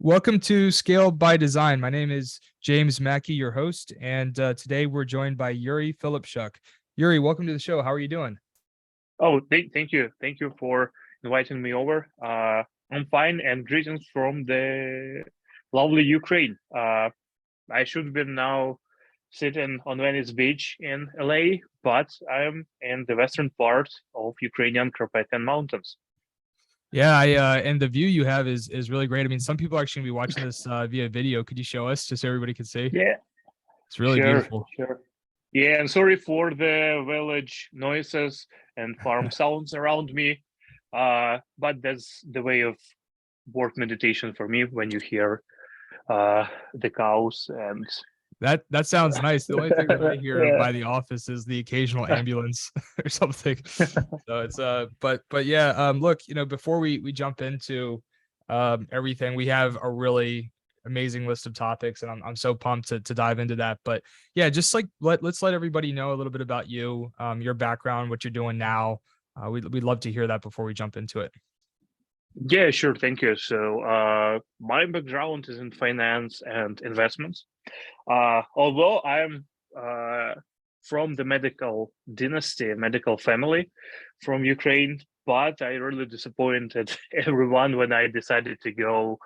Welcome to Scale by Design. My name is James Mackey, your host, and today we're joined by Yurii Filipchuk. Yuri, welcome to the show. How are you doing? Oh, thank you. Thank you for inviting me over. I'm fine, and greetings from the lovely Ukraine. I should be now sitting on Venice Beach in LA, but I'm in the western part of Ukrainian Carpathian Mountains. Yeah, and the view you have is really great. I mean, some people are actually gonna be watching this via video. Could you show us just so everybody can see? Yeah, It's really sure, beautiful. sure. Yeah, and sorry for the village noises and farm sounds around me. But that's the way of work meditation for me when you hear the cows and That sounds nice. The only thing that I hear yeah. by the office is the occasional ambulance or something. So it's but yeah, look, before we jump into everything, we have a really amazing list of topics, and I'm so pumped to dive into that. But yeah, just like let's let everybody know a little bit about you, your background, what you're doing now. We'd love to hear that before we jump into it. Yeah, sure, thank you. So my background is in finance and investments. Although I'm from the medical dynasty, medical family from Ukraine, but I really disappointed everyone when I decided to go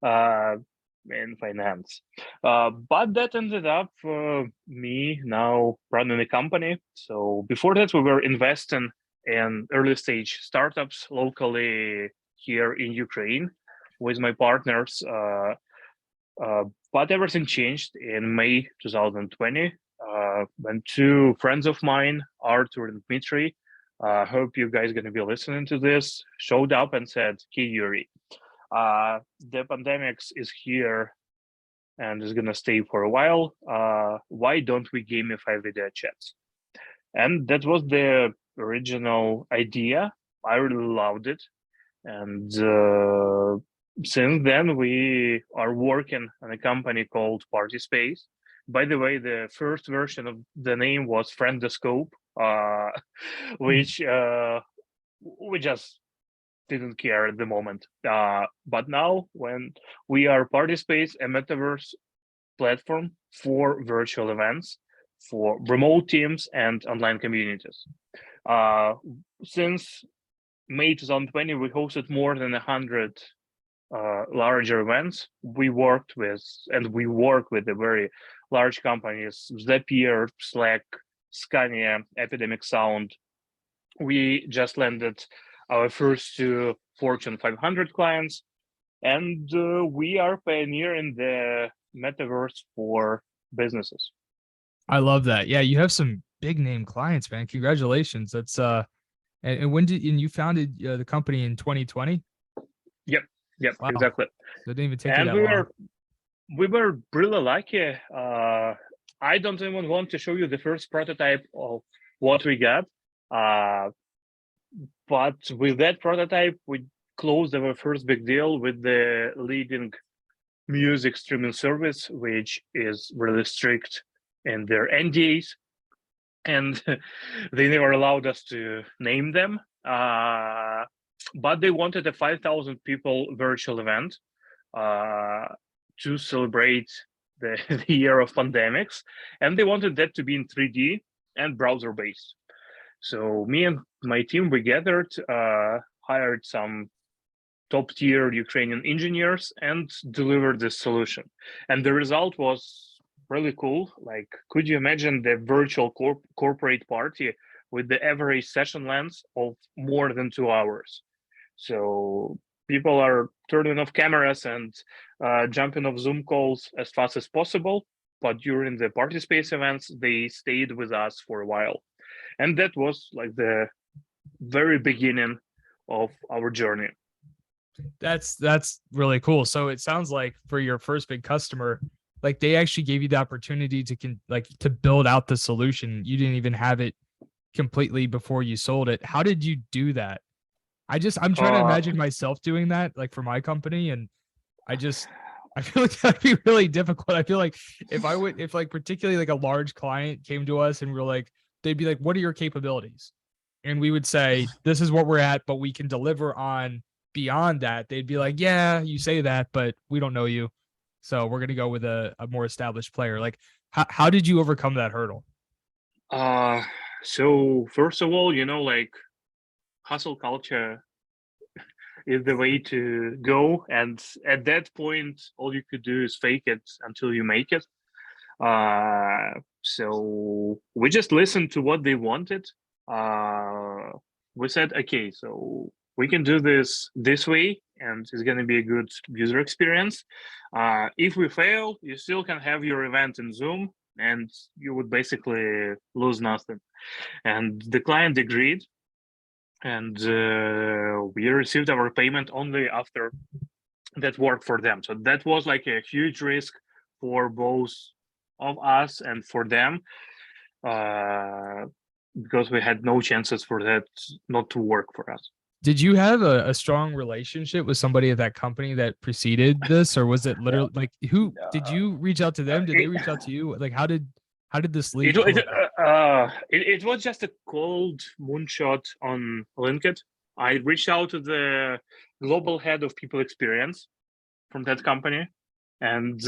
in finance. But that ended up me now running a company. So before that, we were investing in early stage startups locally here in Ukraine with my partners. But everything changed in May 2020 when two friends of mine, Arthur and Dmitry, hope you guys going to be listening to this, showed up and said, "Hey, Yuri, the pandemic is here and is going to stay for a while. Why don't we gamify video chats?" And that was the original idea. I really loved it. And since then, we are working on a company called Party.Space. By the way, the first version of the name was Friendoscope, which we just didn't care at the moment. But now, when we are Party.Space, a metaverse platform for virtual events, for remote teams and online communities. Since May 2020, we hosted more than 100 larger events. We work with the very large companies, Zapier, Slack, Scania, Epidemic Sound. We just landed our first two Fortune 500 clients, and we are pioneering the metaverse for businesses. I love that. Yeah, you have some big name clients, man. Congratulations. That's and when did you founded the company in 2020? Yep, Wow. exactly. So it didn't even take you And that long. we were really lucky. I don't even want to show you the first prototype of what we got. But with that prototype, we closed our first big deal with the leading music streaming service, which is really strict in their NDAs. And they never allowed us to name them. But they wanted a 5,000 people virtual event to celebrate the year of pandemics. And they wanted that to be in 3D and browser based. So me and my team, we gathered, hired some top tier Ukrainian engineers and delivered this solution. And the result was really cool. Like, could you imagine the virtual corporate party with the average session length of more than 2 hours? So people are turning off cameras and jumping off Zoom calls as fast as possible. But during the Party.Space events, they stayed with us for a while. And that was like the very beginning of our journey. That's really cool. So it sounds like for your first big customer, like they actually gave you the opportunity to build out the solution. You didn't even have it completely before you sold it. How did you do that? I'm trying to imagine myself doing that, like for my company, and I feel like that'd be really difficult. I feel like if like particularly like a large client came to us and we're like, they'd be like, "What are your capabilities?" And we would say, "This is what we're at, but we can deliver on beyond that, they'd be like, yeah, you say that, but we don't know you. So we're going to go with a more established player. Like, how did you overcome that hurdle? So first of all, like hustle culture is the way to go. And at that point, all you could do is fake it until you make it. So we just listened to what they wanted. We said, okay, so we can do this way, and it's going to be a good user experience. If we fail, you still can have your event in Zoom, and you would basically lose nothing. And the client agreed, and we received our payment only after that worked for them. So that was like a huge risk for both of us and for them, because we had no chances for that not to work for us. Did you have a strong relationship with somebody at that company that preceded this, or was it literally like who did you reach out to them? Did they reach out to you? Like how did this lead come about? It was just a cold moonshot on LinkedIn. I reached out to the global head of people experience from that company, and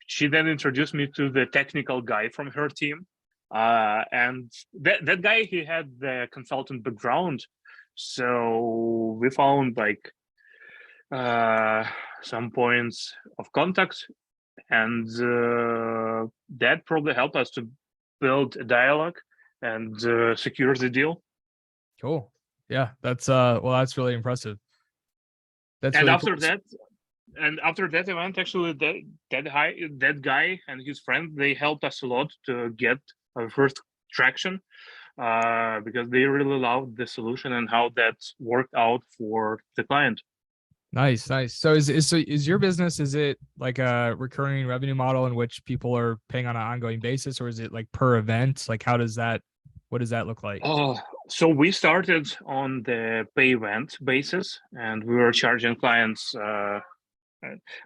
she then introduced me to the technical guy from her team. And that guy, he had the consultant background, so we found like some points of contact, and that probably helped us to build a dialogue and secure the deal. Cool. Yeah, that's well, that's really impressive. That's and really after cool. that and after that event, actually that guy and his friend, they helped us a lot to get our first traction, because they really loved the solution and how that worked out for the client. Nice, nice. So is your business, is it like a recurring revenue model in which people are paying on an ongoing basis, or is it like per event? Like what does that look like? So we started on the pay event basis, and we were charging clients.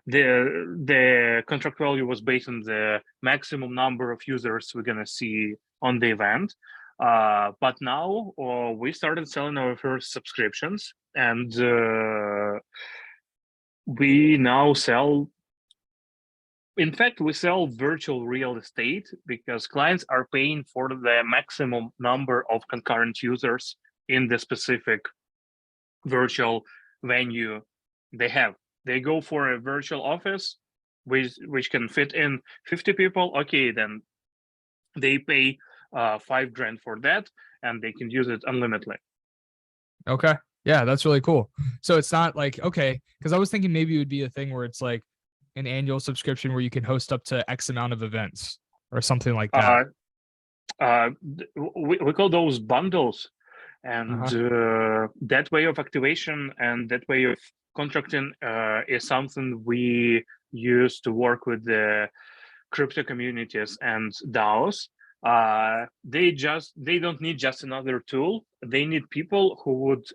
The contract value was based on the maximum number of users we're gonna see on the event. But now we started selling our first subscriptions, and we now sell. In fact, we sell virtual real estate because clients are paying for the maximum number of concurrent users in the specific virtual venue they have. They go for a virtual office which can fit in 50 people. Okay, then they pay $5,000 for that, and they can use it unlimitedly. Okay. Yeah, that's really cool. So it's not like, okay, because I was thinking maybe it would be a thing where it's like an annual subscription where you can host up to X amount of events or something like that. We call those bundles, and that way of activation and that way of contracting is something we use to work with the crypto communities and DAOs. They don't need just another tool. They need people who would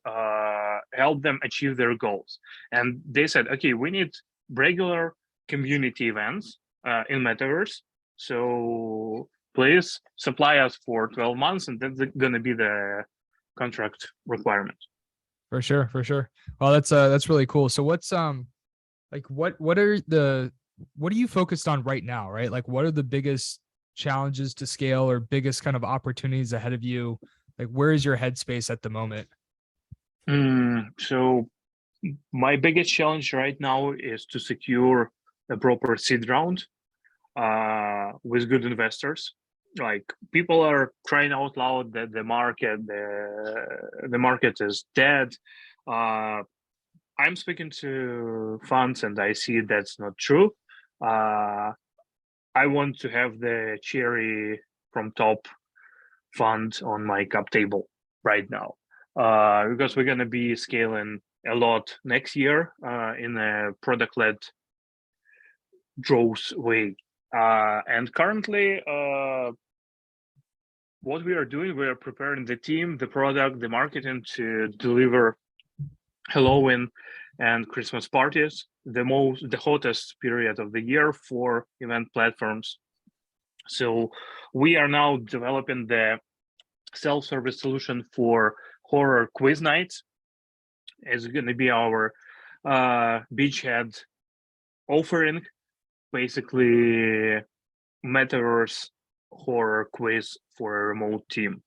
help them achieve their goals. And they said, okay, we need regular community events in Metaverse. So please supply us for 12 months, and that's going to be the contract requirement. For sure, for sure. Well, that's really cool. So what's like what are you focused on right now, right? Like what are the biggest challenges to scale or biggest kind of opportunities ahead of you? Like where is your headspace at the moment? So my biggest challenge right now is to secure a proper seed round with good investors. Like people are crying out loud that the market is dead. I'm speaking to funds, and I see that's not true. I want to have the cherry from top fund on my cap table right now, because we're going to be scaling a lot next year in a product-led growth way. And currently, what we are doing, we are preparing the team, the product, the marketing to deliver Halloween and Christmas parties, the hottest period of the year for event platforms. So we are now developing the self-service solution for horror quiz nights. is going to be our beachhead offering, basically Metaverse horror quiz for a remote team,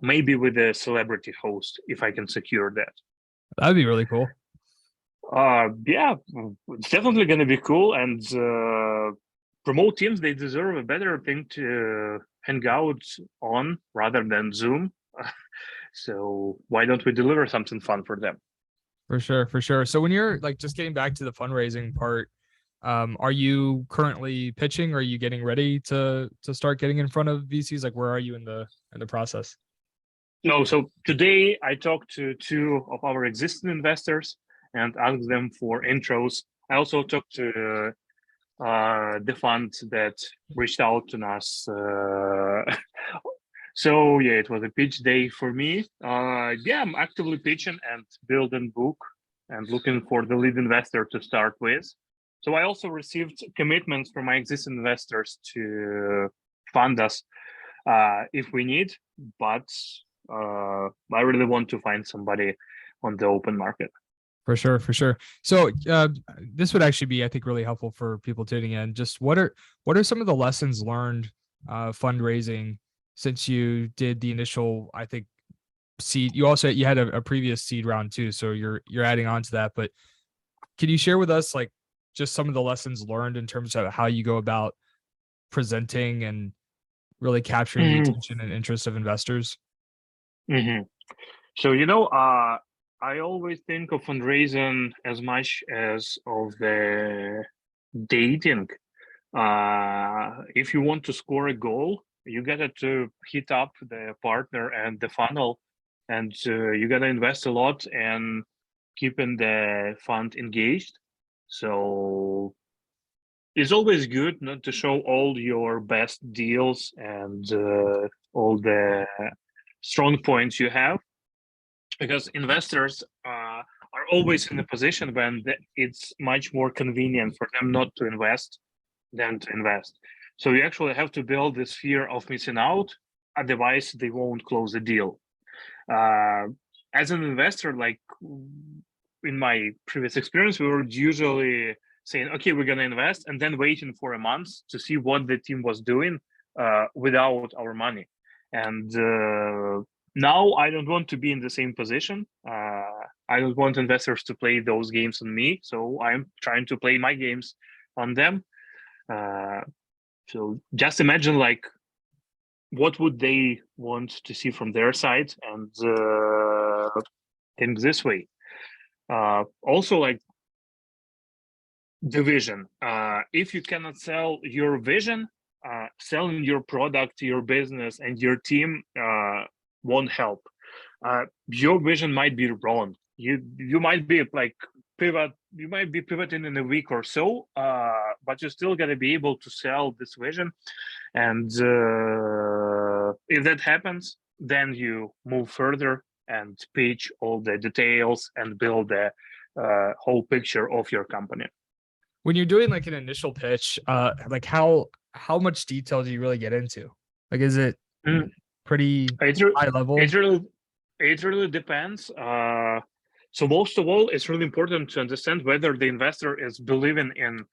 maybe with a celebrity host if I can secure that. That'd be really cool. Yeah, it's definitely going to be cool. And remote teams, they deserve a better thing to hang out on rather than Zoom. So why don't we deliver something fun for them? For sure, for sure. So when you're like just getting back to the fundraising part, are you currently pitching? Or are you getting ready to start getting in front of VCs? Like, where are you in the process? No, so today I talked to two of our existing investors and asked them for intros. I also talked to the fund that reached out to us. So yeah, it was a pitch day for me. Yeah, I'm actively pitching and building book and looking for the lead investor to start with. So I also received commitments from my existing investors to fund us if we need, but I really want to find somebody on the open market. For sure, for sure. So this would actually be, I think, really helpful for people tuning in. Just what are some of the lessons learned fundraising since you did the initial, I think, seed? You also had a previous seed round too, so you're adding on to that. But can you share with us like just some of the lessons learned in terms of how you go about presenting and really capturing the attention and interest of investors? So I always think of fundraising as much as of the dating. If you want to score a goal, you gotta to hit up the partner and the funnel, and you gotta invest a lot in keeping the fund engaged. So it's always good not to show all your best deals and all the strong points you have, because investors are always in a position when it's much more convenient for them not to invest than to invest. So you actually have to build this fear of missing out, otherwise they won't close the deal. As an investor, like in my previous experience, we were usually saying, okay, we're going to invest, and then waiting for a month to see what the team was doing without our money. And now I don't want to be in the same position. I don't want investors to play those games on me. So I'm trying to play my games on them. So just imagine like what would they want to see from their side, and think this way. Also, like the vision. If you cannot sell your vision, selling your product, your business, and your team won't help. Your vision might be wrong. You might be like you might be pivoting in a week or so, but you're still gonna be able to sell this vision. And if that happens, then you move further and pitch all the details and build the whole picture of your company. When you're doing like an initial pitch, like how much detail do you really get into? Like, is it pretty high level? It really depends. So most of all, it's really important to understand whether the investor is believing in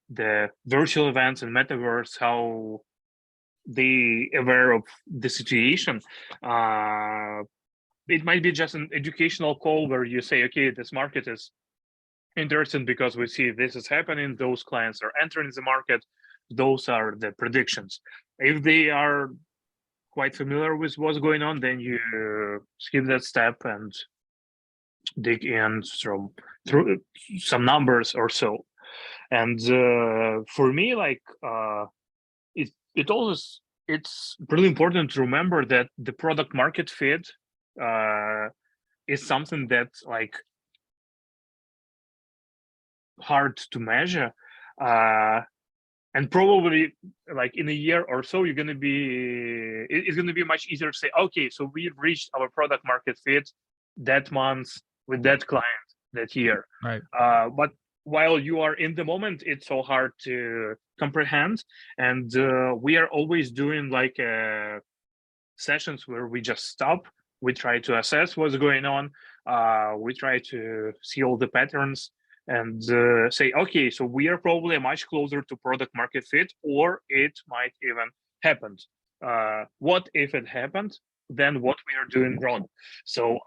the virtual events and metaverse, how they aware of the situation. It might be just an educational call where you say, okay, this market is interesting because we see this is happening, those clients are entering the market, those are the predictions. If they are quite familiar with what's going on, then you skip that step and dig in through some numbers or so. And for me, like it's really important to remember that the product market fit is something that's like hard to measure. And probably like in a year or so, it's going to be much easier to say, okay, so we've reached our product market fit that month with that client that year. Right. But while you are in the moment, it's so hard to comprehend. And we are always doing like sessions where we just stop. We try to assess what's going on. We try to see all the patterns and say, okay, so we are probably much closer to product market fit, or it might even happen. What if it happened? Then what we are doing wrong. So,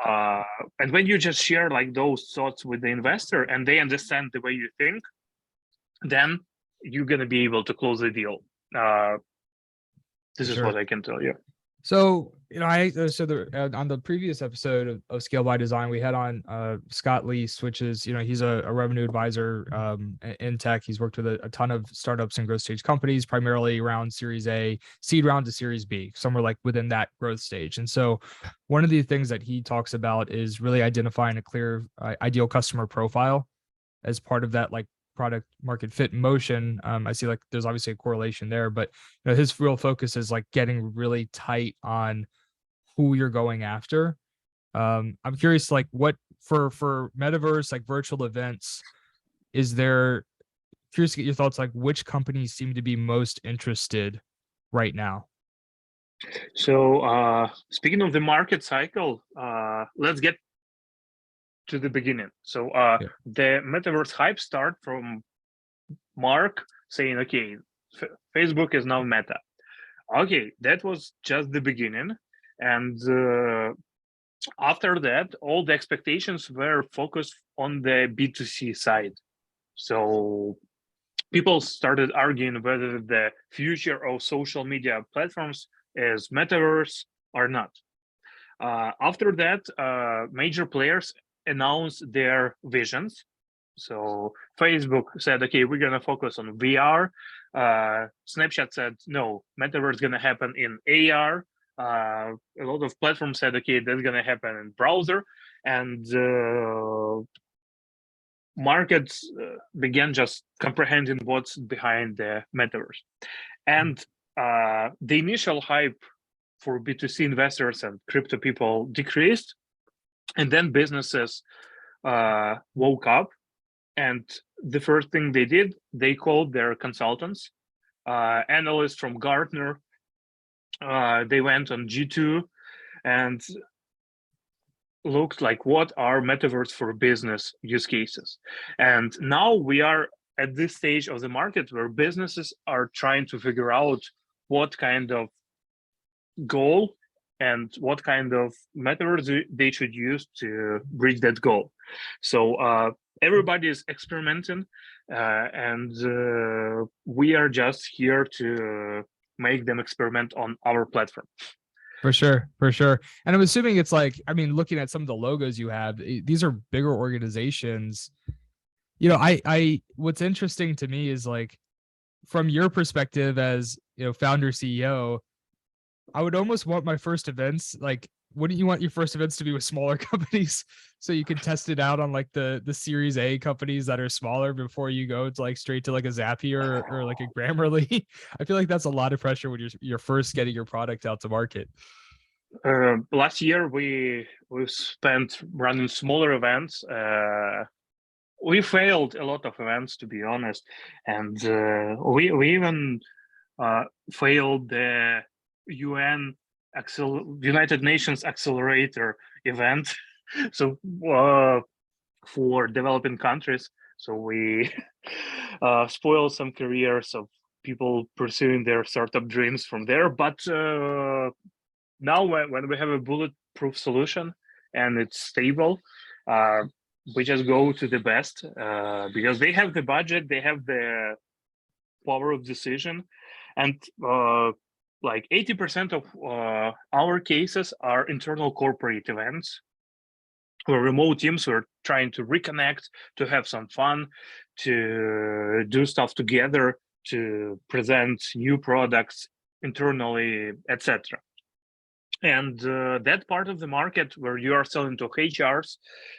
and when you just share like those thoughts with the investor and they understand the way you think, then you're going to be able to close the deal. This is what I can tell you. So, on the previous episode of Scale by Design, we had on Scott Least, which is, he's a revenue advisor in tech. He's worked with a ton of startups and growth stage companies, primarily around Series A, seed round to Series B, somewhere like within that growth stage. And so one of the things that he talks about is really identifying a clear ideal customer profile as part of that, like, product market fit motion. I see like there's obviously a correlation there, but his real focus is like getting really tight on who you're going after. I'm curious, like, what for Metaverse, like virtual events, is there, curious to get your thoughts, like which companies seem to be most interested right now? So speaking of the market cycle, let's get to the beginning. So the Metaverse hype start from Mark saying, okay, Facebook is now Meta. Okay, that was just the beginning. And after that, all the expectations were focused on the B2C side. So people started arguing whether the future of social media platforms is Metaverse or not. After that, major players announced their visions. So Facebook said, okay, we're going to focus on VR. Snapchat said, no, Metaverse is going to happen in AR. A lot of platforms said, okay, that's going to happen in browser. And markets began just comprehending what's behind the Metaverse. And the initial hype for B2C investors and crypto people decreased. And then businesses woke up. And the first thing they did, they called their consultants, analysts from Gartner. They went on G2 and looked like, what are Metaverse for business use cases? And now we are at this stage of the market where businesses are trying to figure out what kind of goal and what kind of Metaverse they should use to reach that goal. So everybody is experimenting, and we are just here to make them experiment on our platform. For sure. And I'm assuming it's like, I mean, looking at some of the logos you have, these are bigger organizations. I what's interesting to me is, like, from your perspective as, founder, CEO, I would almost want my first events, like, wouldn't you want your first events to be with smaller companies so you can test it out on like the Series A companies that are smaller before you go to like straight to like a Zapier or like a Grammarly? I feel like that's a lot of pressure when you're first getting your product out to market. Last year we spent running smaller events. We failed a lot of events, to be honest, and we even failed the United Nations Accelerator event. So for developing countries, so we spoiled some careers of people pursuing their startup dreams from there. But now when we have a bulletproof solution and it's stable, we just go to the best because they have the budget, they have the power of decision, and like 80% of our cases are internal corporate events where remote teams were trying to reconnect, to have some fun, to do stuff together, to present new products internally, etc. And that part of the market where you are selling to HRs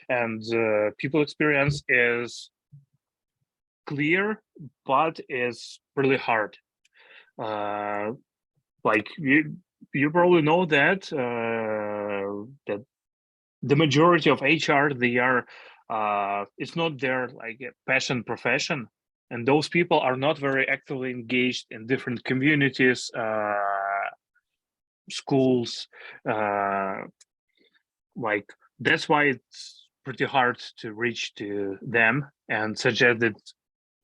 and people experience is clear, but is really hard. Like you probably know that that the majority of HR, they are it's not their like passion profession, and those people are not very actively engaged in different communities, schools. Like that's why it's pretty hard to reach to them and suggest that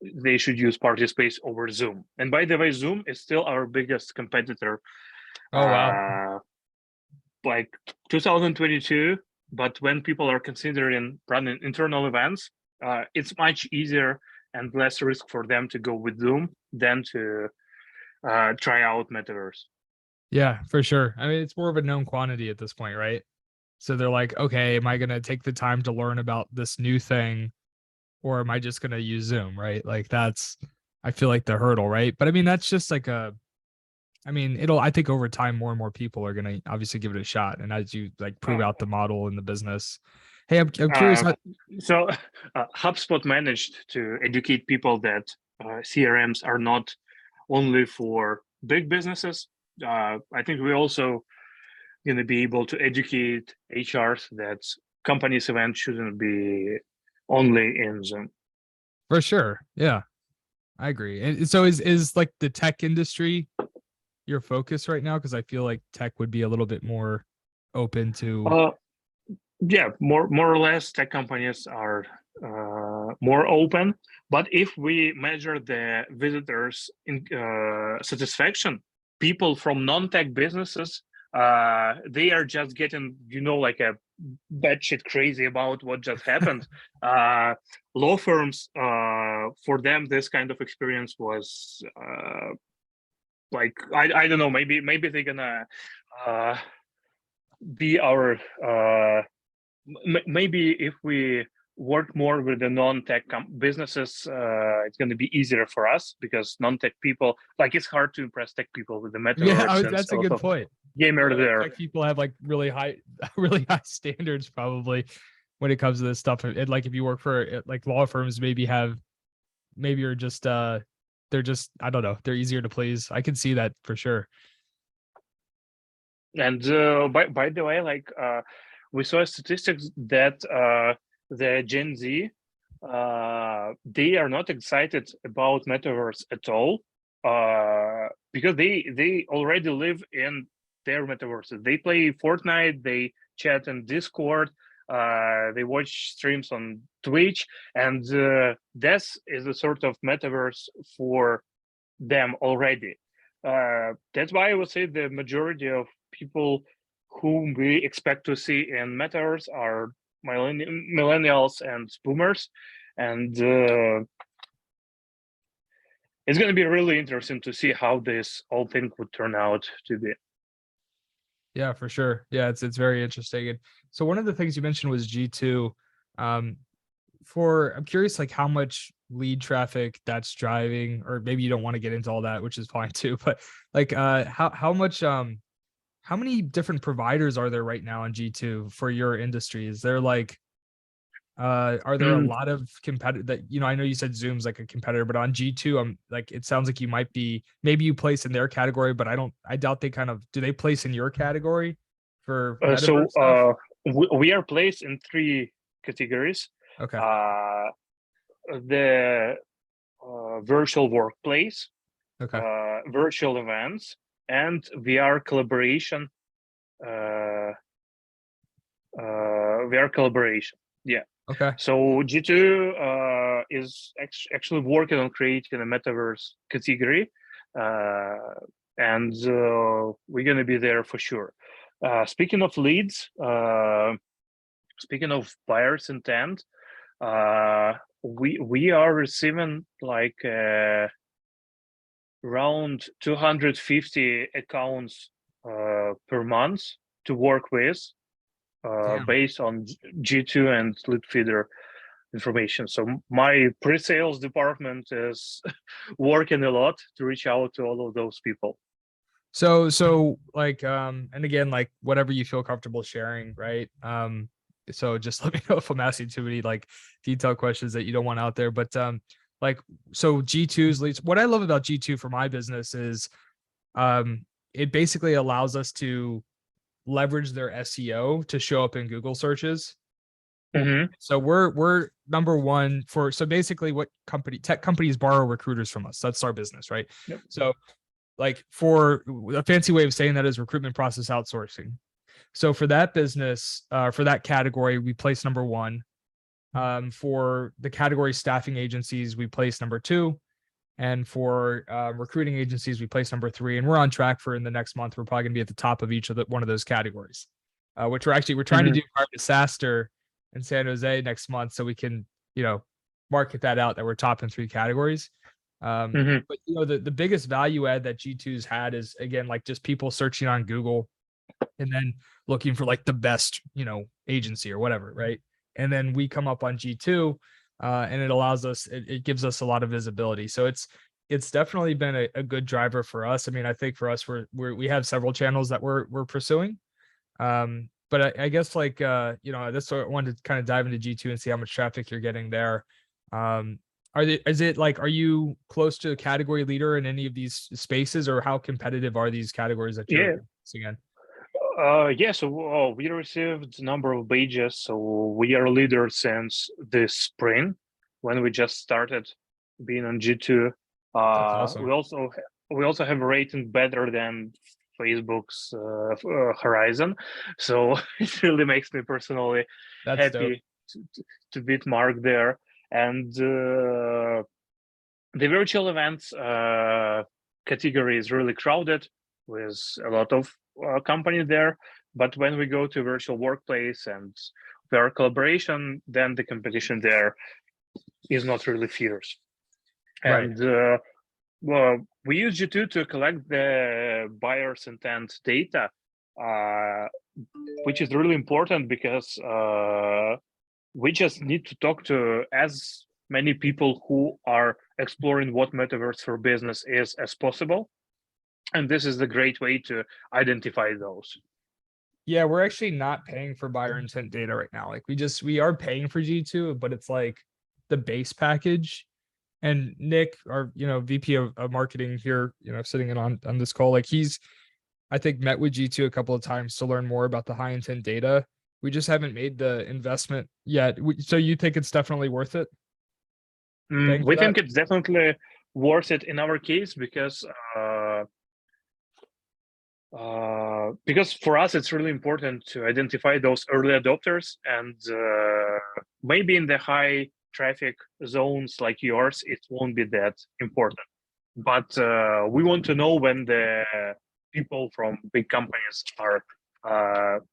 they should use Party.Space over Zoom. And by the way, Zoom is still our biggest competitor. Oh, wow. Like 2022, but when people are considering running internal events, it's much easier and less risk for them to go with Zoom than to try out Metaverse. Yeah, for sure. I mean, it's more of a known quantity at this point, right? So they're like, okay, am I going to take the time to learn about this new thing, or am I just going to use Zoom, right? Like that's, I feel like the hurdle, right? But I mean, that's just like I think over time, more and more people are going to obviously give it a shot. And as you like prove out the model in the business. Hey, I'm curious. So HubSpot managed to educate people that CRMs are not only for big businesses. I think we also going to be able to educate HRs that companies event shouldn't be only in Zoom. For sure. Yeah, I agree. And so is like the tech industry your focus right now? Because I feel like tech would be a little bit more open to. Yeah, more or less, tech companies are more open. But if we measure the visitors in satisfaction, people from non-tech businesses, they are just getting, like a batshit crazy about what just happened. Law firms, for them, this kind of experience was like I don't know. Maybe they're gonna be our. Maybe if we work more with the non-tech businesses, it's going to be easier for us because non-tech people, like it's hard to impress tech people with the Metaverse. Yeah, that's a good point. Gamer there. Tech people have like really high standards probably when it comes to this stuff. And like if you work for like law firms, maybe you're just they're just, I don't know, they're easier to please. I can see that for sure. And by the way, like we saw statistics that the Gen Z, they are not excited about Metaverse at all because they already live in their Metaverses. They play Fortnite, they chat in Discord, they watch streams on Twitch, and this is a sort of Metaverse for them already. That's why I would say the majority of people whom we expect to see in Metaverse are millennials and boomers, and it's going to be really interesting to see how this whole thing would turn out to be. Yeah, for sure. Yeah, it's very interesting. And so one of the things you mentioned was G2. I'm curious, like how much lead traffic that's driving, or maybe you don't want to get into all that, which is fine too. But like, how much how many different providers are there right now on G2 for your industry? Is there like, are there a lot of competitor that, I know you said Zoom's like a competitor, but on G2, I'm like, it sounds like you might be, maybe you place in their category, but I doubt they do they place in your category for Metaverse stuff? We are placed in 3 categories. Okay. The virtual workplace, Okay. Virtual events, and VR collaboration. VR collaboration. Yeah. Okay. So G2 is actually working on creating a Metaverse category, and we're going to be there for sure. Speaking of leads, speaking of buyers intent, we are receiving like around 250 accounts per month to work with, based on G2 and lead feeder information. So my pre-sales department is working a lot to reach out to all of those people. So like, and again, like whatever you feel comfortable sharing, right? So just let me know if I'm asking too many like detailed questions that you don't want out there. But like, so G2's leads, what I love about G2 for my business is it basically allows us to leverage their SEO to show up in Google searches. Mm-hmm. So we're number one so basically what tech companies borrow recruiters from us. That's our business, right? Yep. So like, for a fancy way of saying that is recruitment process outsourcing. So for that business, for that category, we place number one. For the category staffing agencies, we place number two. And for recruiting agencies, we place number three. And we're on track for in the next month. We're probably going to be at the top of each of one of those categories, which we're trying to do our disaster in San Jose next month, so we can, market that out that we're top in three categories. But the biggest value add that G2's had is, again, like just people searching on Google and then looking for like the best, agency or whatever, right? And then we come up on G2, and it allows us, it gives us a lot of visibility. So it's definitely been a good driver for us. I mean, I think for us, we have several channels that we're pursuing. But I guess like, that's what I wanted to kind of dive into G2 and see how much traffic you're getting there. Are you close to a category leader in any of these spaces, or how competitive are these categories that you're again? So we received a number of badges. So we are leaders since this spring when we just started being on G2. That's awesome. We also have a rating better than Facebook's Horizon. So it really makes me personally happy to beat Mark there. And the virtual events category is really crowded with a lot of companies there. But when we go to virtual workplace and their collaboration, then the competition there is not really fierce. Right. And we use G2 to collect the buyer's intent data, which is really important because we just need to talk to as many people who are exploring what Metaverse for business is as possible. And this is the great way to identify those. Yeah, we're actually not paying for buyer intent data right now. Like we are paying for G2, but it's like the base package. And Nick, our VP of marketing here, sitting in on this call, like he's, I think, met with G2 a couple of times to learn more about the high intent data. We just haven't made the investment yet. So you think it's definitely worth it? We think it's definitely worth it in our case because for us it's really important to identify those early adopters, and maybe in the high traffic zones like yours it won't be that important, but we want to know when the people from big companies are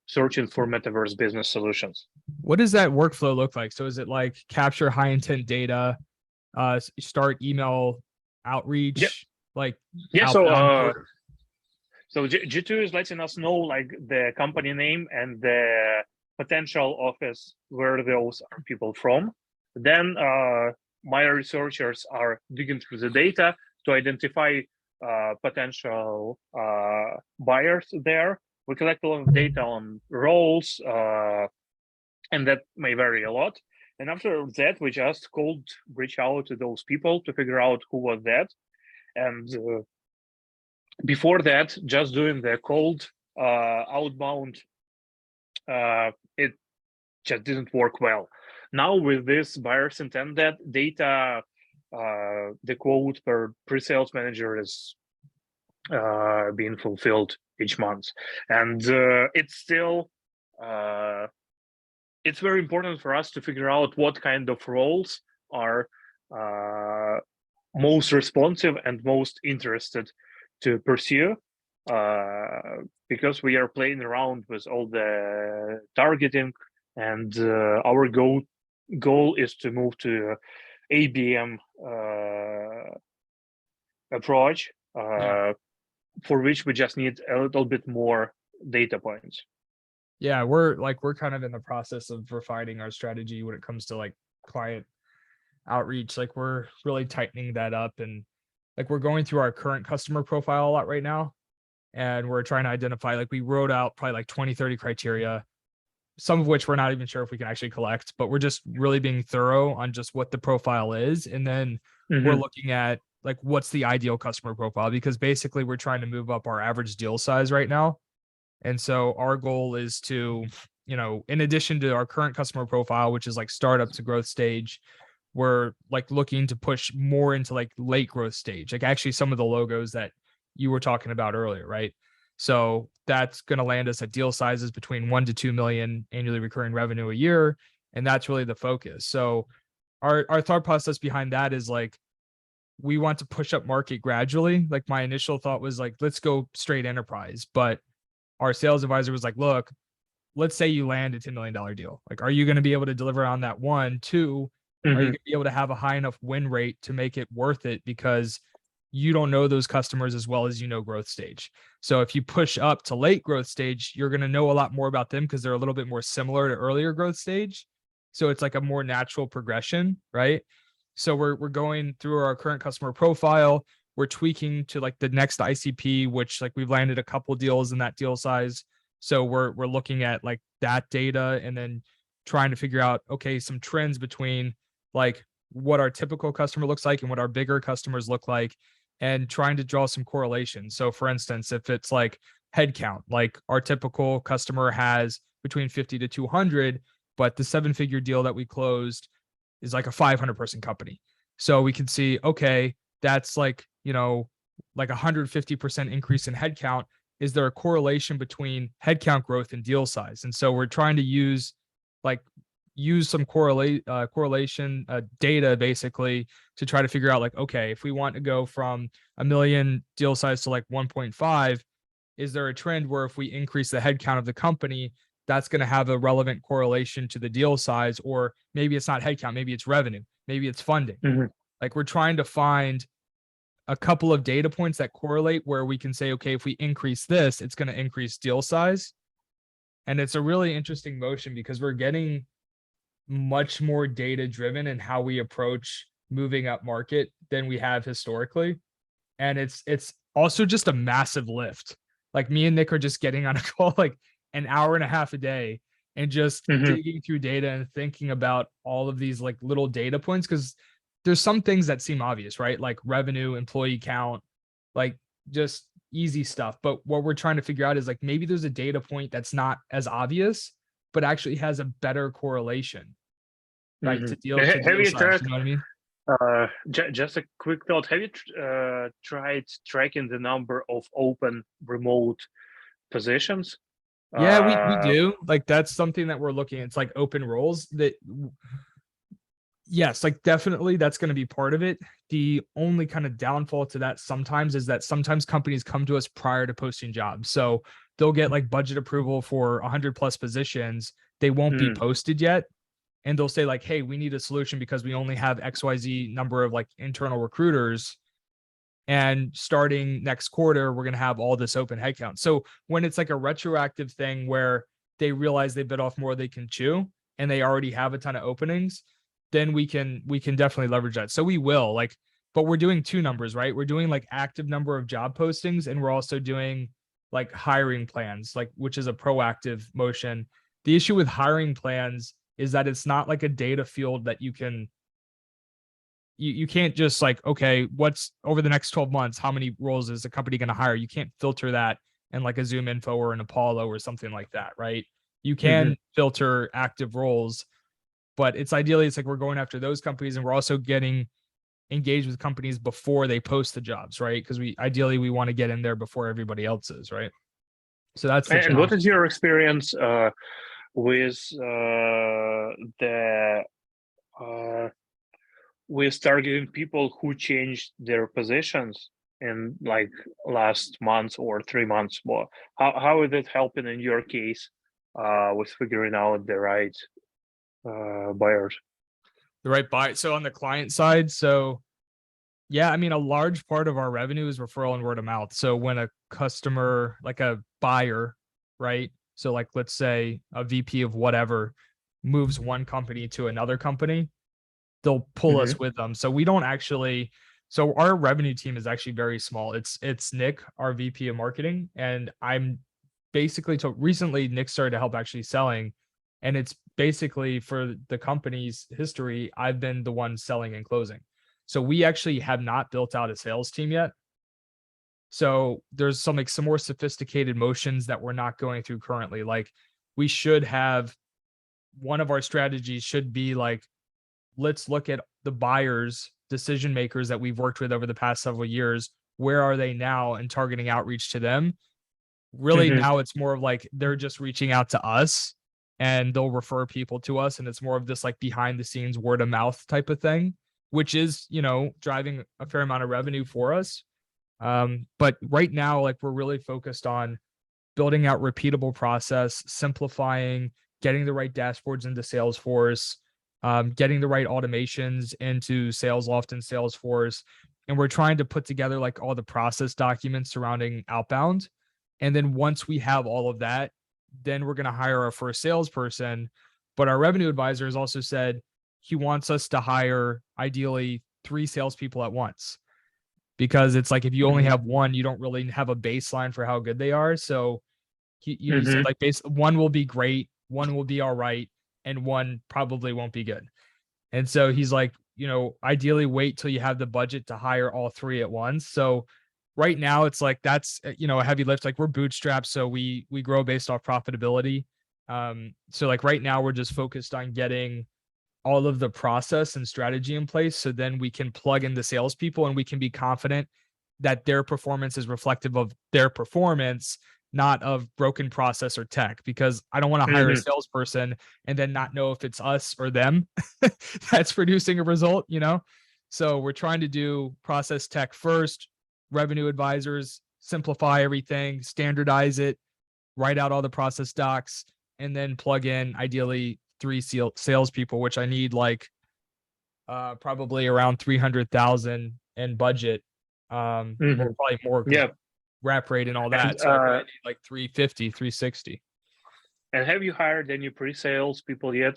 searching for Metaverse business solutions. What does that workflow look like? So is it like capture high intent data, start email outreach, So G2 is letting us know like the company name and the potential office where those are people from. Then my researchers are digging through the data to identify potential buyers there. We collect a lot of data on roles, and that may vary a lot. And after that, we just reach out to those people to figure out who was that. And before that, just doing the cold outbound, it just didn't work well. Now with this buyer's intent data, the quote per pre-sales manager is being fulfilled each month. And it's still, it's very important for us to figure out what kind of roles are most responsive and most interested to pursue, because we are playing around with all the targeting, and our goal is to move to ABM approach, for which we just need a little bit more data points. Yeah, we're kind of in the process of refining our strategy when it comes to like client outreach. Like we're really tightening that up, and like we're going through our current customer profile a lot right now, and we're trying to identify, like we wrote out probably like 20-30 criteria, some of which we're not even sure if we can actually collect, but we're just really being thorough on just what the profile is. And then we're looking at like what's the ideal customer profile, because basically we're trying to move up our average deal size right now. And so our goal is to, in addition to our current customer profile, which is like startup to growth stage, we're like looking to push more into like late growth stage, like actually some of the logos that you were talking about earlier, right? So that's going to land us at deal sizes between 1 to 2 million annually recurring revenue a year. And that's really the focus. So our thought process behind that is like, we want to push up market gradually. Like my initial thought was like, let's go straight enterprise. But our sales advisor was like, look, let's say you land a $10 million deal. Like, are you going to be able to deliver on that? One, two, are you going to be able to have a high enough win rate to make it worth it? Because you don't know those customers as well as you know growth stage. So if you push up to late growth stage, you're going to know a lot more about them because they're a little bit more similar to earlier growth stage. So it's like a more natural progression, right? So we're going through our current customer profile. We're tweaking to like the next ICP, which like we've landed a couple deals in that deal size. So we're looking at like that data and then trying to figure out, okay, some trends between like what our typical customer looks like and what our bigger customers look like, and trying to draw some correlation. So for instance, if it's like headcount, like our typical customer has between 50 to 200, but the 7-figure deal that we closed is like a 500 person company. So we can see, okay, that's like, like 150% increase in headcount. Is there a correlation between headcount growth and deal size? And so we're trying to use some correlation data basically to try to figure out like, okay, if we want to go from 1 million deal size to like 1.5, is there a trend where if we increase the headcount of the company, that's going to have a relevant correlation to the deal size? Or maybe it's not headcount, maybe it's revenue, maybe it's funding. Like we're trying to find a couple of data points that correlate where we can say, okay, if we increase this, it's going to increase deal size. And it's a really interesting motion because we're getting much more data driven in how we approach moving up market than we have historically. And it's also just a massive lift. Like me and Nick are just getting on a call like an hour and a half a day and just digging through data and thinking about all of these like little data points. Cause there's some things that seem obvious, right? Like revenue, employee count, like just easy stuff. But what we're trying to figure out is like, maybe there's a data point that's not as obvious, but actually has a better correlation, right? To deal Have you size, tried? you know what I mean? Just a quick thought. Have you tried tracking the number of open remote positions? Yeah, we do. Like that's something that we're looking at. It's like open roles that yes, like definitely that's going to be part of it. The only kind of downfall to that sometimes is that sometimes companies come to us prior to posting jobs. So they'll get like budget approval for 100 plus positions. They won't be posted yet. And they'll say like, hey, we need a solution because we only have XYZ number of like internal recruiters. And starting next quarter, we're going to have all this open headcount. So when it's like a retroactive thing where they realize they bit off more they can chew and they already have a ton of openings, then we can definitely leverage that. So we will like, but we're doing two numbers, right? We're doing like active number of job postings, and we're also doing like hiring plans, like which is a proactive motion. The issue with hiring plans is that it's not like a data field that you can't just like, okay, what's over the next 12 months, how many roles is the company going to hire? You can't filter that in like a Zoom info or an Apollo or something like that, right? You can filter active roles, but it's like we're going after those companies, and we're also getting engaged with companies before they post the jobs, right? Because we want to get in there before everybody else is, right? So that's the And challenge. what is your experience with the with targeting people who changed their positions in like last month or 3 months more? How is it helping in your case with figuring out the right buyers? The right buy. So on the client side, so yeah, I mean, a large part of our revenue is referral and word of mouth. So when a customer, like a buyer, right? So like, let's say a VP of whatever moves one company to another company, they'll pull us with them. So we don't actually, so our revenue team is actually very small. It's Nick, our VP of marketing. And I'm basically, so recently Nick started to help actually selling. And it's basically for the company's history, I've been the one selling and closing. So we actually have not built out a sales team yet. So there's some more sophisticated motions that we're not going through currently. Like we should have, one of our strategies should be like, let's look at the buyers, decision makers that we've worked with over the past several years. Where are they now? And targeting outreach to them. Really now it's more of like they're just reaching out to us and they'll refer people to us, and it's more of this like behind the scenes word of mouth type of thing, which is, you know, driving a fair amount of revenue for us. But right now, like we're really focused on building out repeatable process, simplifying, getting the right dashboards into Salesforce, getting the right automations into SalesLoft and Salesforce. And we're trying to put together like all the process documents surrounding outbound. And then once we have all of that, then we're going to hire our first salesperson. But our revenue advisor has also said he wants us to hire ideally 3 salespeople at once, because it's like if you only have one, you don't really have a baseline for how good they are. So he said like one will be great, one will be all right, and one probably won't be good. And so he's like, you know, ideally wait till you have the budget to hire all 3 at once. So right now it's like that's, you know, a heavy lift. Like we're bootstrapped, so we grow based off profitability. So like right now we're just focused on getting all of the process and strategy in place, so then we can plug in the salespeople and we can be confident that their performance is reflective of their performance, not of broken process or tech, because I don't want to hire a salesperson and then not know if it's us or them that's producing a result, you know? So we're trying to do process tech first, revenue advisors, simplify everything, standardize it, write out all the process docs, and then plug in ideally 3 salespeople, which I need like probably around 300,000 in budget. Or probably more, rep rate and all that. And, so I need like 350, 360. And have you hired any pre-sales people yet?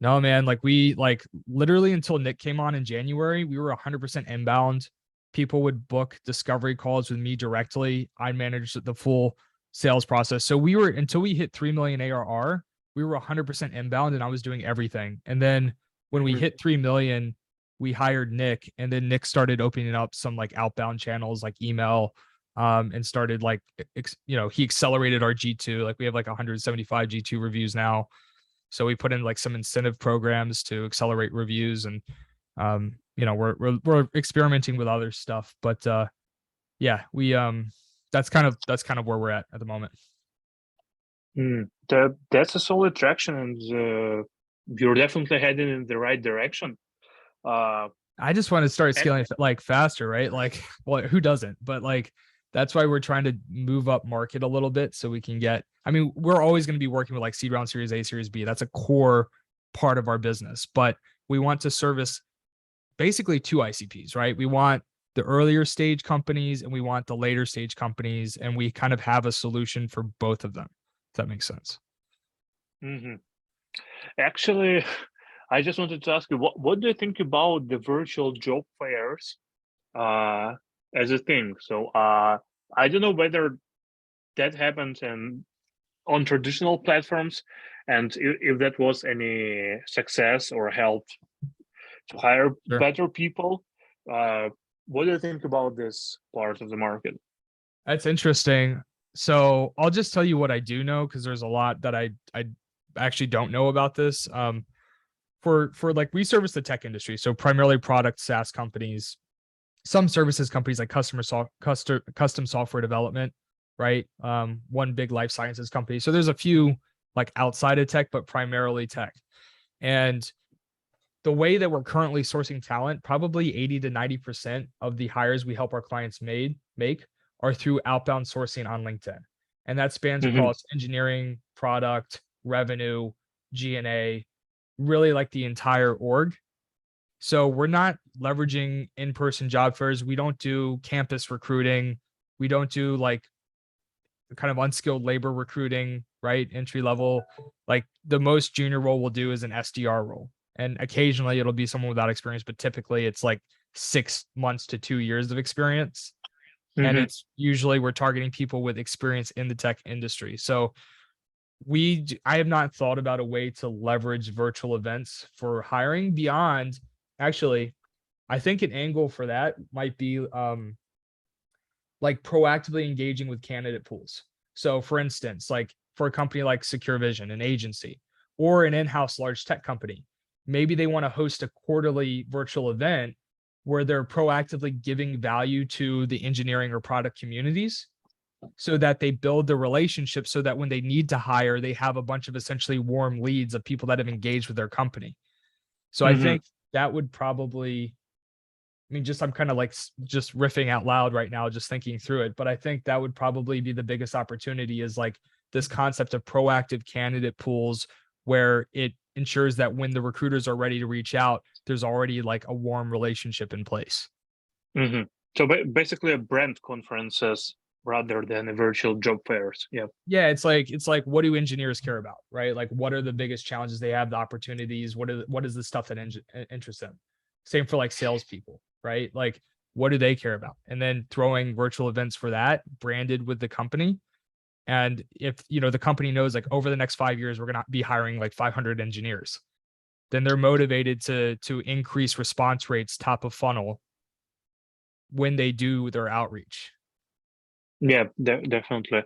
No, man. Like we like literally until Nick came on in January, we were 100% inbound. People would book discovery calls with me directly. I managed the full sales process. So we were, until we hit 3 million ARR, we were 100% inbound and I was doing everything. And then when we hit 3 million, we hired Nick, and then Nick started opening up some like outbound channels like email, and started like, you know, he accelerated our G2. Like we have like 175 G2 reviews now. So we put in like some incentive programs to accelerate reviews, and you know, we're experimenting with other stuff, but yeah, we that's kind of where we're at the moment. That's a solid traction, and you're definitely heading in the right direction. I just want to start scaling like faster, right? Like, well, who doesn't? But like, that's why we're trying to move up market a little bit so we can get, I mean, we're always going to be working with like seed round, series A, series B. That's a core part of our business, but we want to service basically 2 ICPs, right? We want the earlier stage companies and we want the later stage companies, and we kind of have a solution for both of them. If that makes sense. Actually, I just wanted to ask you, what do you think about the virtual job fairs as a thing? So I don't know whether that happens on traditional platforms, and if that was any success or helped to hire better people. What do you think about this part of the market? That's interesting. So I'll just tell you what I do know, because there's a lot that I actually don't know about this. For like, we service the tech industry, so primarily product SaaS companies, some services companies like custom software development, right? One big life sciences company. So there's a few like outside of tech, but primarily tech. And the way that we're currently sourcing talent, probably 80 to 90% of the hires we help our clients make are through outbound sourcing on LinkedIn. And that spans across engineering, product, revenue, G&A, really like the entire org. So we're not leveraging in-person job fairs. We don't do campus recruiting. We don't do like kind of unskilled labor recruiting, right? Entry level. Like the most junior role we'll do is an SDR role. And occasionally it'll be someone without experience, but typically it's like 6 months to 2 years of experience. And it's usually we're targeting people with experience in the tech industry. So I have not thought about a way to leverage virtual events for hiring beyond, actually, I think an angle for that might be like proactively engaging with candidate pools. So for instance, like for a company like Secure Vision, an agency, or an in-house large tech company, maybe they want to host a quarterly virtual event where they're proactively giving value to the engineering or product communities. so that they build the relationship so that when they need to hire, they have a bunch of essentially warm leads of people that have engaged with their company. So I think that would probably, I mean, I'm kind of like just riffing out loud right now, just thinking through it. But I think that would probably be the biggest opportunity, is like this concept of proactive candidate pools, where it ensures that when the recruiters are ready to reach out, there's already like a warm relationship in place. So basically a brand conferences rather than a virtual job fairs. Yeah. Yeah, it's like what do engineers care about, right? Like what are the biggest challenges they have, the opportunities, what is the stuff that interests them? Same for like salespeople, right? Like what do they care about? And then throwing virtual events for that, branded with the company. And if the company knows like over the next 5 years we're gonna be hiring like 500 engineers, then they're motivated to increase response rates top of funnel when they do their outreach. Yeah, definitely.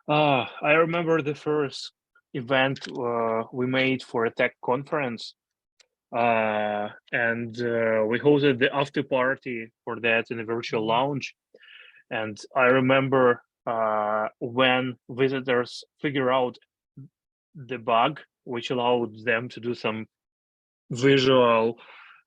I remember the first event we made for a tech conference, and we hosted the after party for that in a virtual lounge. And I remember when visitors figure out the bug, which allowed them to do some visual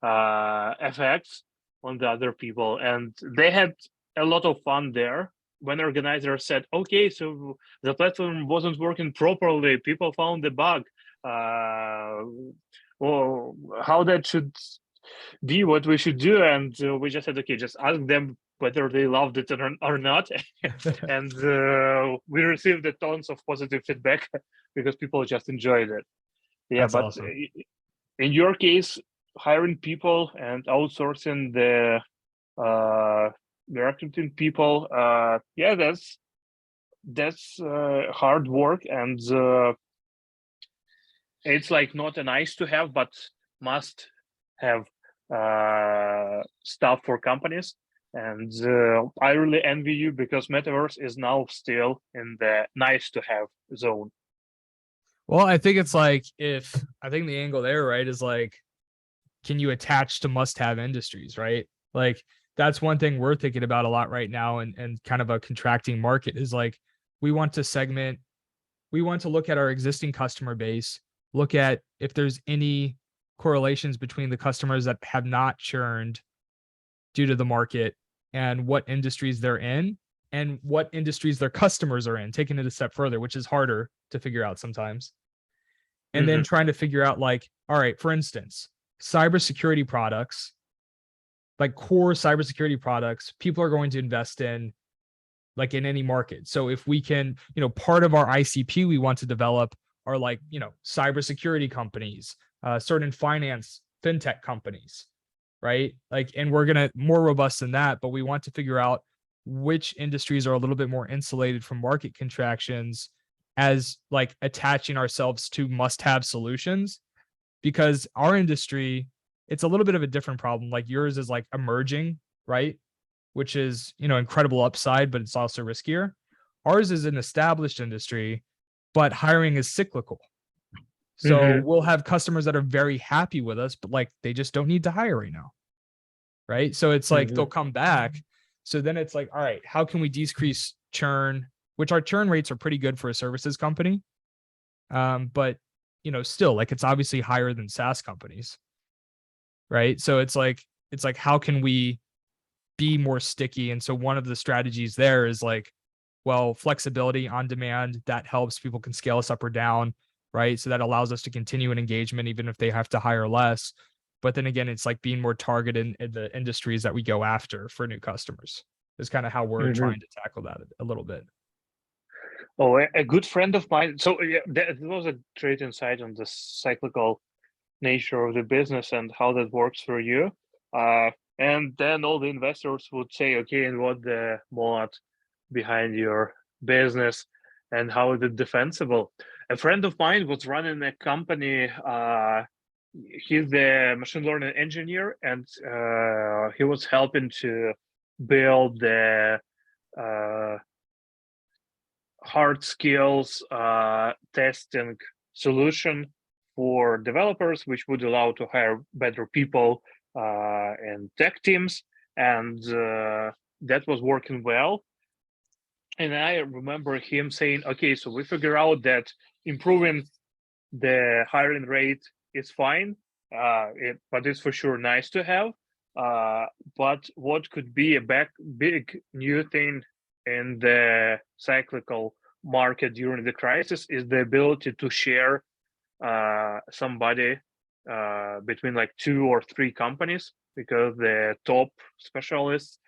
effects on the other people, and they had a lot of fun there. When organizers said, okay, so the platform wasn't working properly, people found the bug, well, how that should be, what we should do, and we just said, okay, just ask them whether they loved it or not. And we received a tons of positive feedback because people just enjoyed it. Yeah, That's but awesome. in your case, hiring people and outsourcing the recruiting people, yeah, that's hard work, and it's like not a nice to have, but must have stuff for companies. And I really envy you, because Metaverse is now still in the nice to have zone. Well, I think it's like, I think the angle there, right, is like, can you attach to must-have industries, right? Like that's one thing we're thinking about a lot right now, and kind of a contracting market is like, we want to look at our existing customer base, look at if there's any correlations between the customers that have not churned due to the market and what industries they're in and what industries their customers are in, taking it a step further, which is harder to figure out sometimes. And then trying to figure out like, all right, for instance, cybersecurity products, like core cybersecurity products, people are going to invest in like in any market. So if we can, part of our ICP we want to develop are like, cybersecurity companies, certain finance, fintech companies, right? Like, and we're going to more robust than that, but we want to figure out which industries are a little bit more insulated from market contractions, as like attaching ourselves to must-have solutions, because our industry, it's a little bit of a different problem. Like yours is like emerging, right? Which is, incredible upside, but it's also riskier. Ours is an established industry, but hiring is cyclical. So we'll have customers that are very happy with us, but like they just don't need to hire right now. Right. So it's like they'll come back. So then it's like, all right, how can we decrease churn, which our churn rates are pretty good for a services company. But still like it's obviously higher than SaaS companies. Right. So it's like, how can we be more sticky? And so one of the strategies there is like, well, flexibility on demand, that helps. People can scale us up or down, right? So that allows us to continue an engagement even if they have to hire less. But then again, it's like being more targeted in the industries that we go after for new customers is kind of how we're trying to tackle that a little bit. Oh, a good friend of mine. So yeah, that was a great insight on the cyclical nature of the business and how that works for you. And then all the investors would say, okay, and what the mod behind your business and how is it defensible? A friend of mine was running a company. He's the machine learning engineer, and he was helping to build the hard skills testing solution for developers, which would allow to hire better people in tech teams. And that was working well. And I remember him saying, okay, so we figure out that improving the hiring rate is fine, but it's for sure nice to have. But what could be a big new thing in the cyclical market during the crisis is the ability to share somebody between like 2 or 3 companies, because the top specialists,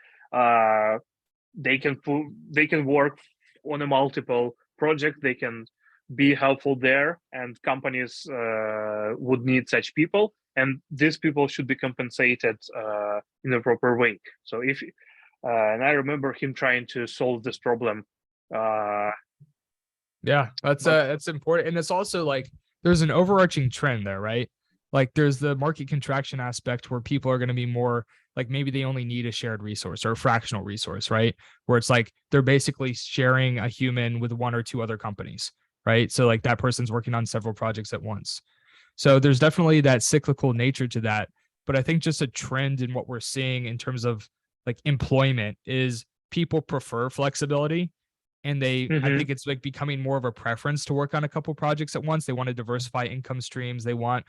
they can work on a multiple project, they can be helpful there, and companies would need such people, and these people should be compensated in a proper way. So if and I remember him trying to solve this problem. Yeah, that's important. And it's also like there's an overarching trend there, right? Like there's the market contraction aspect where people are going to be more like maybe they only need a shared resource or a fractional resource, right? Where it's like they're basically sharing a human with 1 or 2 other companies, right? So like that person's working on several projects at once. So there's definitely that cyclical nature to that. But I think just a trend in what we're seeing in terms of like employment is people prefer flexibility, and I think it's like becoming more of a preference to work on a couple projects at once. They want to diversify income streams. They want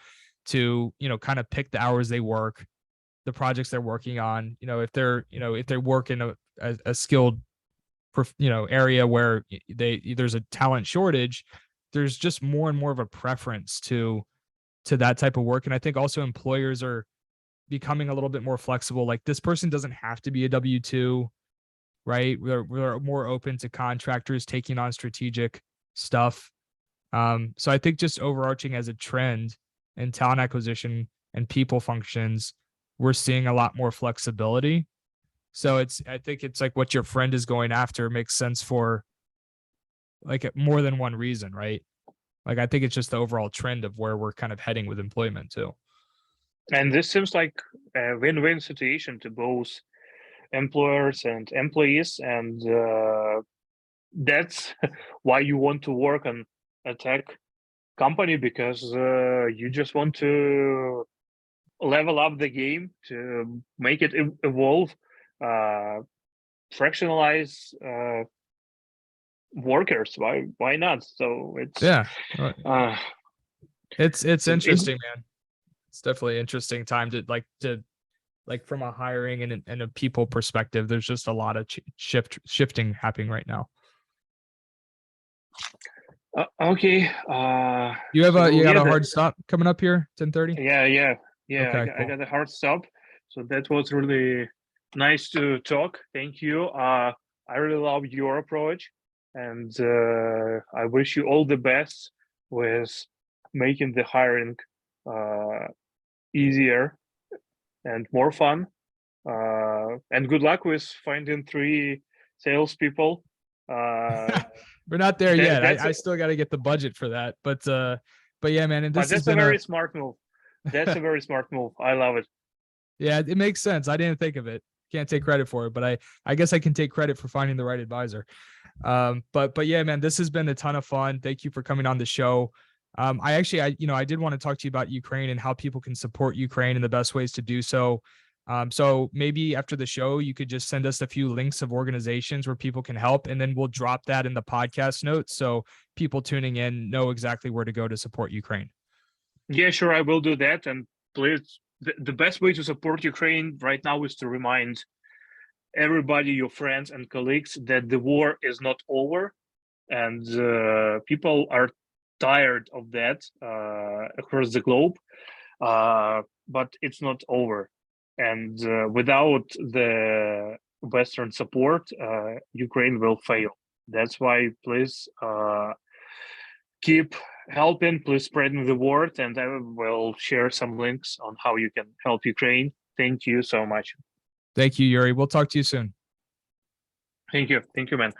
to, kind of pick the hours they work, the projects they're working on. If they work in a skilled, area where there's a talent shortage, there's just more and more of a preference to that type of work. And I think also employers are becoming a little bit more flexible. Like this person doesn't have to be a W-2, right? We're more open to contractors taking on strategic stuff. So I think just overarching as a trend in talent acquisition and people functions, we're seeing a lot more flexibility. So I think it's like what your friend is going after makes sense for like more than one reason, right? Like I think it's just the overall trend of where we're kind of heading with employment too. And this seems like a win-win situation to both employers and employees, and that's why you want to work on a tech company, because you just want to level up the game to make it evolve, fractionalize workers. Why not? So it's Yeah, uh, it's interesting, man. It's definitely interesting time to from a hiring and a people perspective. There's just a lot of shifting happening right now. okay. You got a hard stop coming up here, 10:30. Yeah. Okay, I cool. got a hard stop. So that was really nice to talk. Thank you. I really love your approach, and I wish you all the best with making the hiring easier and more fun. And good luck with finding 3 salespeople. We're not there yet. That's I still got to get the budget for that, but yeah, man. And this but has that's a been very smart move. That's a very smart move. I love it. Yeah, it makes sense. I didn't think of it. Can't take credit for it, but I guess I can take credit for finding the right advisor. But yeah, man, this has been a ton of fun. Thank you for coming on the show. I did want to talk to you about Ukraine and how people can support Ukraine and the best ways to do so. So maybe after the show, you could just send us a few links of organizations where people can help, and then we'll drop that in the podcast notes so people tuning in know exactly where to go to support Ukraine. Yeah, sure, I will do that. And please, the best way to support Ukraine right now is to remind everybody, your friends and colleagues, that the war is not over, and people are tired of that across the globe. But it's not over, and without the Western support, Ukraine will fail. That's why, please keep helping, please spreading the word, and I will share some links on how you can help Ukraine. Thank you so much. Thank you, Yuri. We'll talk to you soon. Thank you, man.